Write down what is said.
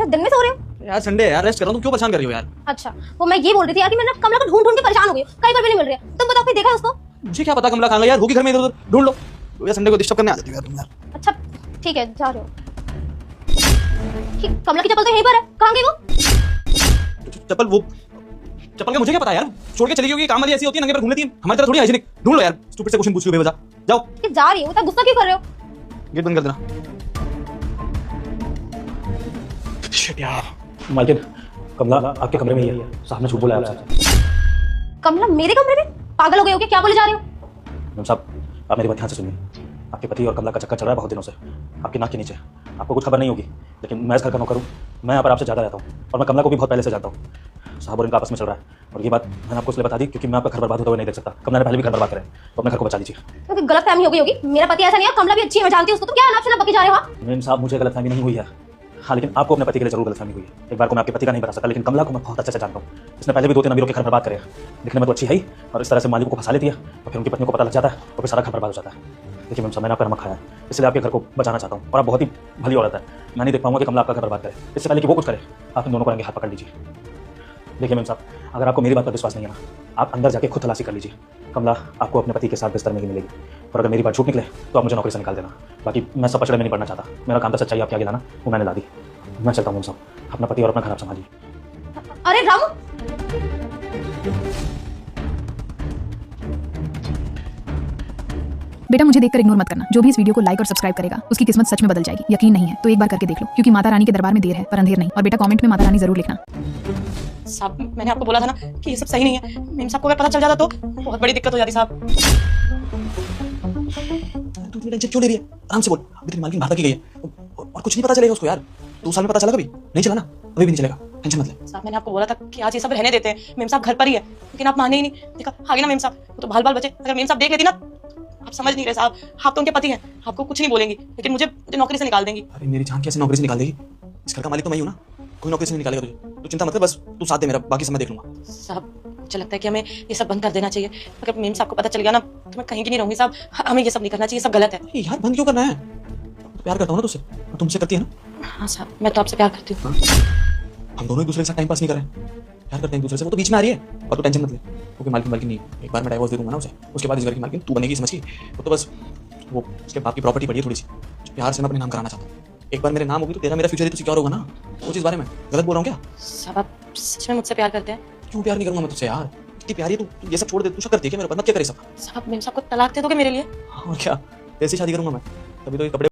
अच्छा दिन में सो रहे हो? यार संडे है यार, रेस्ट कर रहा हूँ, तुम क्यों परेशान कर रही हो यार? अच्छा वो मैं ये बोल रही थी यार कि मैंने कमला को ढूंढ ढूंढ के परेशान हो गई हूँ, कहीं पर भी नहीं मिल रही है। तुम बताओ कहीं देखा है उसको? मुझे क्या पता कमला कहाँ गई यार, होगी घर में इधर उधर, ढूंढ लो। यार संडे को डिस्टर्ब करने आ जाती हो यार तुम यार। अच्छा ठीक है जा रहे हो। कमला की चप्पल तो यहीं पर है, कहाँ गई वो? चप्पल का मुझे क्या पता यार, छोड़ के चली गई होगी, काम वाली ऐसी होती है, नंगे पर घूम लेती है, हमारी तरह थोड़ी हाइजीनिक। ढूंढ लो यार, स्टूपिड से क्वेश्चन पूछ रही हो बेवजह। जाओ। कि जा रही है, वो गुस्सा क्यों कर रहे हो? गेट बंद कर देना। शिट यार। मालकिन, कमला आपके कमरे में ही है, साहब ने झूठ बोला है आपसे। कमला मेरे कमरे में? पागल हो गए हो क्या? क्या बोले जा रहे हो? मैम साहब, आप मेरी बात ध्यान से सुनिए। आपके पति और कमला का चक्कर चल रहा है बहुत दिनों से, आपकी नाक के नीचे। आपको कुछ खबर नहीं होगी, लेकिन मैं इस घर का नौकर हूँ, मैं यहाँ पर आपसे ज़्यादा रहता हूँ और मैं कमला को भी बहुत पहले से जानता हूँ। साहब और इनका आपस में चल रहा है, और ये बात मैंने आपको इसलिए बता दी क्योंकि मैं आपका घर बर्बाद होता हुआ नहीं देख सकता। कमला ने पहले भी घर बर्बाद करे, तो अपने घर को बचा लीजिए। तो गलत फहमी हो गई होगी, मेरा पति ऐसा नहीं है, कमला भी अच्छी है, मैं जानती हूँ उसको। तो क्या नाम से बकी जा रहे हो? मैम साहब, मुझे गलतफहमी नहीं हुई है, हाँ, लेकिन आपको अपने पति के लिए जरूर गलतफहमी हुई है। एक बार को मैं आपके पति का नहीं बता सकता, लेकिन कमला को मैं बहुत अच्छे से जानता हूँ। इसने पहले भी 2-3 अमीरों के घर बर्बाद करे हैं। दिखने में तो अच्छी है ही, और इस तरह से मालिकों को फंसा लेती है, और फिर उनकी पत्नियों को पता लग जाता है, और फिर सारा घर बर्बाद हो जाता है। देखिए मैम साहब, मैंने आपका नमक खाया है, इसलिए आपके घर को बचाना चाहता हूँ, और आप बहुत ही भली औरत है। मैं नहीं देख पाऊंगा कि कमला आपका घर बर्बाद करे। इससे पहले कि वो कुछ करे, आप इन दोनों को रंगे हाथ पकड़ लीजिए। देखिए मैम साहब, अगर आपको मेरी बात पर विश्वास नहीं है ना, आप अंदर जाके खुद तलाशी कर लीजिए। कमला आपको अपने पति के साथ बिस्तर में ही मिलेगी, और अगर मेरी बात झूठ निकले तो आप मुझे नौकरी से निकाल देना। बाकी मैं सब पचड़े में नहीं पड़ना चाहता, मेरा काम तो सच्चाई आपके आगे लाना, वो मैंने ला दी। मैं चलता हूँ मैम साहब, अपना पति और अपना घर आप संभालिए। अरे रामू, बेटा मुझे देखकर इग्नोर मत करना। जो भी इस वीडियो को लाइक और सब्सक्राइब करेगा उसकी किस्मत सच में बदल जाएगी। यकीन नहीं है तो एक बार करके देख लो, क्योंकि माता रानी के दरबार में देर है पर अंधेर नहीं। और बेटा कमेंट में माता रानी जरूर लिखना। साहब मैंने आपको बोला था ना कि ये सब सही नहीं है। मेम साहब को अगर पता चल जाता तो बहुत बड़ी दिक्कत हो जाती साहब। तू इतनी टेंशन क्यों ले रही है? आराम से बोल। अभी तेरी मालकिन बाहर की गई है और कुछ नहीं पता चलेगा उसको यार। 2 साल में पता चला कभी? नहीं चला ना, अभी भी नहीं चलेगा, टेंशन मत ले। साहब मैंने आपको बोला था कि आज ये सब रहने देते हैं, मेम साहब घर पर ही है, लेकिन आप माने ही नहीं। देखा आगे ना मेम साहब, वो तो बाल बचे। अगर मेम साहब देख लेती ना, आप समझ नहीं रहे साहब, आप तो उनके पति हैं, आपको कुछ नहीं बोलेंगी, लेकिन मुझे नौकरी से निकाल देंगी। अरे मेरी जान कैसे नौकरी से निकाल देगी? इस घर का मालिक तो मैं ही हूँ ना, कोई नौकरी से नहीं निकालेगा तुझे। तो चिंता मत कर, बस तू साथ दे मेरा, बाकी सब मैं देख लूंगा। साहब मुझे लगता है कि हमें ये सब बंद कर देना चाहिए। अगर मेम साहब को पता चल गया ना तो मैं कहीं की नहीं रहूंगी साहब। हमें ये सब नहीं करना चाहिए, सब गलत है। यार बंद क्यों करना है? तो प्यार करता हूँ ना तुझसे, और तुमसे करती है ना। हाँ साहब, मैं तो आपसे प्यार करती हूँ। हम दोनों एक दूसरे के साथ टाइम पास नहीं कर रहे हैं, प्यार करते हैं एक दूसरे से। वो तो बीच में आ रही है, और तो टेंशन मत ले, क्योंकि मालकिन नहीं, एक बार मैं डाइवोर्स दे दूंगा ना उसे, उसके बाद इस घर की मालकिन तू बनेगी, समझ गई? तो बस वो उसके बाप की प्रॉपर्टी पड़ी है थोड़ी सी, प्यार से मैं अपने नाम कराना चाहता हूँ। एक बार मेरे नाम होगी तो तेरा मेरा फ्यूचर तो सिक्योर होगा ना। वो चीज़ बारे में गलत बोल रहा हूँ क्या? साहब आप सच में मुझसे प्यार करते हैं? क्यों प्यार नहीं करूंगा मैं तुझसे यार? इतनी प्यारी है तू ये सब छोड़ दे, तू शक करती है क्या मेरे ऊपर? मत क्या करे सब। साहब मेम साहब को तलाक दे दोगे मेरे लिए? और क्या, ऐसी शादी करूंगा मैं, तभी तो ये कपड़े